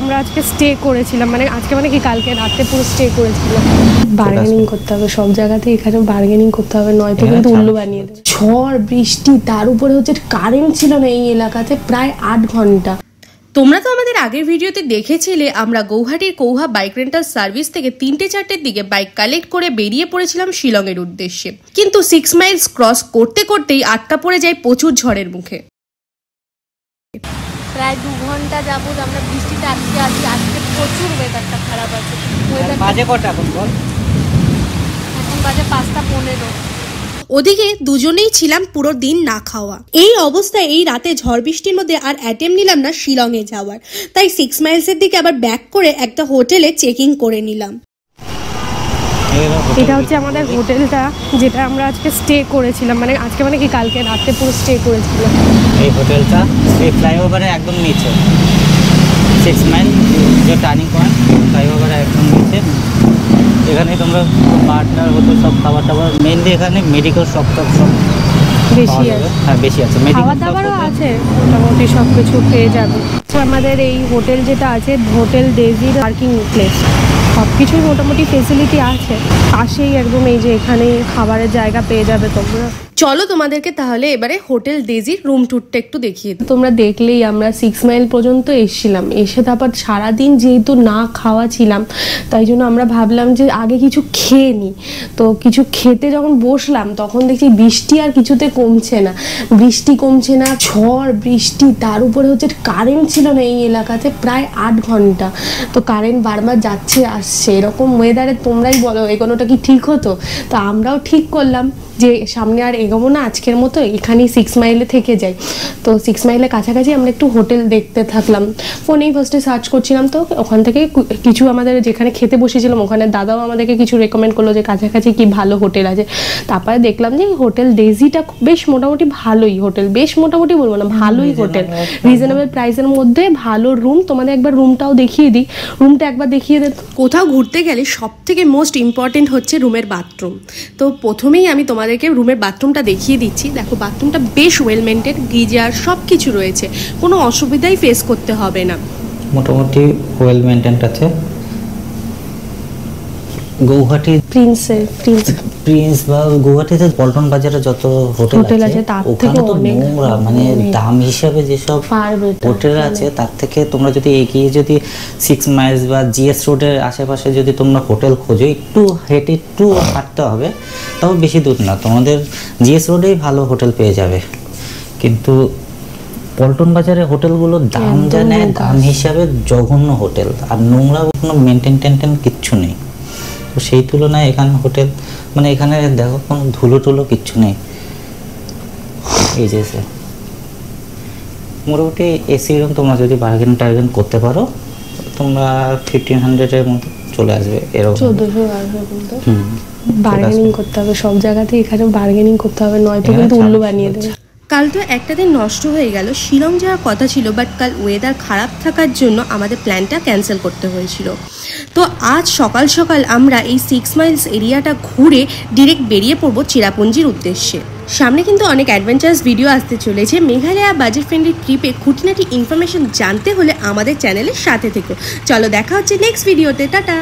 আমরা আজকে স্টে করেছিলাম, মানে আজকে মানে কি কালকে রাতে পুরো স্টে করেছিলাম। বার্গেনিং করতে হবে সব জায়গাতে, এখানে বার্গেনিং করতে হবে, নয়তো কিন্তু উল্লু বানিয়ে দেবে। ঝড় বৃষ্টি, তার উপরে হচ্ছে কারেন্ট ছিল না এই এলাকাতে প্রায় 8 ঘন্টা। তোমরা তো আমাদের আগের ভিডিওতে দেখেছিলে আমরা গৌহাটির কৌহা বাইক রেন্টাল সার্ভিস থেকে 3-4টের দিকে বাইক কালেক্ট করে বেরিয়ে পড়েছিলাম শিলংয়ের উদ্দেশ্যে, কিন্তু 6 মাইলস ক্রস করতে করতেই আটকা পড়ে যায় প্রচুর ঝড়ের মুখে। প্রায় 2 ঘন্টা যাবত আমরা বৃষ্টিতে আটকে আছি। আজকে প্রচুর ওয়েদারটা খারাপ আছে। বাজে কটা এখন বল? এখন বাজে 5:15। ওদিকে দুজনেই ছিলাম পুরো দিন না খাওয়া। এই অবস্থায় এই রাতে ঝড় বৃষ্টির মধ্যে আর অ্যাটেম্প নিলাম না শিলংয়ে যাওয়ার, তাই 6 মাইলসের দিকে আবার ব্যাক করে একটা হোটেলে চেকিং করে নিলাম। এটা হচ্ছে আমাদের হোটেলটা, যেটা আমরা আজকে স্টে করেছিলাম, মানে আজকে মানে কি কালকে রাতে পুরো স্টে করেছিলাম। এই হোটেলটা এই ফ্লাইওভারের একদম নিচে, 6 মাইল যে টার্নিং পয়েন্ট, ফ্লাইওভারের একদম নিচে। এখানে তোমরা পার্টনার হতো, সব খাবার টাবার, মেনলি এখানে মেডিকেল সব বেশি আছে। হ্যাঁ বেশি আছে, খাবার দাবারও আছে, মোটামুটি সব কিছু পেয়ে যাবে। আমাদের এই হোটেল যেটা আছে, হোটেল ডেজির পার্কিং প্লেস, সব কিছুই মোটামুটি ফেসিলিটি আছে। পাশেই একদম এই যে এখানে খাবারের জায়গা পেয়ে যাবে তোমরা। চলো তোমাদেরকে তাহলে এবারে হোটেল ডেজির রুম ট্যুরটা একটু দেখিয়ে দিই। তোমরা দেখলেই আমরা 6 মাইল পর্যন্ত এসেছিলাম, এসে তারপর সারাদিন যেহেতু না খাওয়া ছিলাম, তাই জন্য আমরা ভাবলাম যে আগে কিছু খেয়ে নিই। তো কিছু খেতে যখন বসলাম তখন দেখছি বৃষ্টি আর কিছুতে কমছে না, বৃষ্টি কমছে না, ঝড় বৃষ্টি, তার উপরে হচ্ছে কারেন্ট ছিল না এই এলাকাতে প্রায় 8 ঘন্টা। তো কারেন্ট বারবার যাচ্ছে আসছে, এরকম ওয়েদারে তোমরাই বলো এগোনোটা কি ঠিক হতো? তো আমরাও ঠিক করলাম যে সামনে আর এগোবো না, আজকের মতো এখানেই 6 মাইলে থেকে যাই। তো 6 মাইলের কাছাকাছি আমরা একটু হোটেল দেখতে থাকলাম। ফোনেই ফার্স্টে সার্চ করছিলাম, তো ওখান থেকে কিছু আমাদের যেখানে খেতে বসেছিলাম ওখানে দাদাও আমাদেরকে কিছু রেকমেন্ড করলো যে কাছাকাছি কি ভালো হোটেল আছে। তারপরে দেখলাম যে হোটেল ডেজিটা বেশ মোটামুটি ভালোই হোটেল, বেশ মোটামুটি বলবো না, ভালোই হোটেল, রিজনেবল প্রাইসের মধ্যে ভালো রুম। তোমাদের একবার রুমটাও দেখিয়ে দিই, রুমটা একবার দেখিয়ে দে। কোথাও ঘুরতে গেলে সব থেকে মোস্ট ইম্পর্টেন্ট হচ্ছে রুমের বাথরুম। তো প্রথমেই আমি তোমাদেরকে রুমের বাথরুমটা দেখিয়ে দিচ্ছি। দেখো বাথরুমটা বেশ ওয়েল মেনটেন, গিজার সব কিছু রয়েছে, কোনো অসুবিধাই ফেস করতে হবে না, মোটামুটি ওয়েল মেনটেন্ড আছে। গৌহাটি প্রিন্স বা গৌহাটিতে পল্টন বাজারে যত হোটেল আছে ওখানে তো নোংরা, মানে দাম হিসাবে যেসব হোটেল আছে তার থেকে তোমরা যদি এগিয়ে যদি 6 মাইলস বা জিএস রোডের আশেপাশে যদি তোমরা হোটেল খোঁজো, একটু হেঁটে একটু হাঁটতে হবে, তাও বেশি দূর না, তোমাদের জিএস রোডেই ভালো হোটেল পেয়ে যাবে। কিন্তু পল্টন বাজারে হোটেলগুলোর দাম যা নেয়, দাম হিসাবে জঘন্য হোটেল, আর নোংরা কোনো মেনটেন কিচ্ছু নেই। তো সেই তুলনায় এখানে হোটেল, মানে এখানে দেখো কোনো ধুলো টুলো কিচ্ছু নেই। এই যে মোটামুটি এসি রুম তোমরা যদি বার্গেন করতে পারো, তোমরা 1500-এর মধ্যে চলে আসবে। এরকম 1400 বার্গেনিং করতে হবে সব জায়গাতে, এখানে বার্গেনিং করতে হবে, নয়তো কিন্তু উল্লু বানিয়ে দেবে। কাল তো একটা দিন নষ্ট হয়ে গেল, শিলং যাওয়ার কথা ছিল, বাট কাল ওয়েদার খারাপ থাকার জন্য আমাদের প্ল্যানটা ক্যান্সেল করতে হয়েছিল। তো আজ সকাল সকাল আমরা এই 6 মাইলস এরিয়াটা ঘুরে ডিরেক্ট বেরিয়ে পড়বো চেরাপুঞ্জির উদ্দেশ্যে। সামনে কিন্তু অনেক অ্যাডভেঞ্চারাস ভিডিও আসতে চলেছে। মেঘালয় বাজেট ফ্রেন্ডলি ট্রিপে খুঁটিনাটি ইনফরমেশন জানতে হলে আমাদের চ্যানেলের সাথে থেকো। চলো দেখা হচ্ছে নেক্সট ভিডিওতে, টাটা।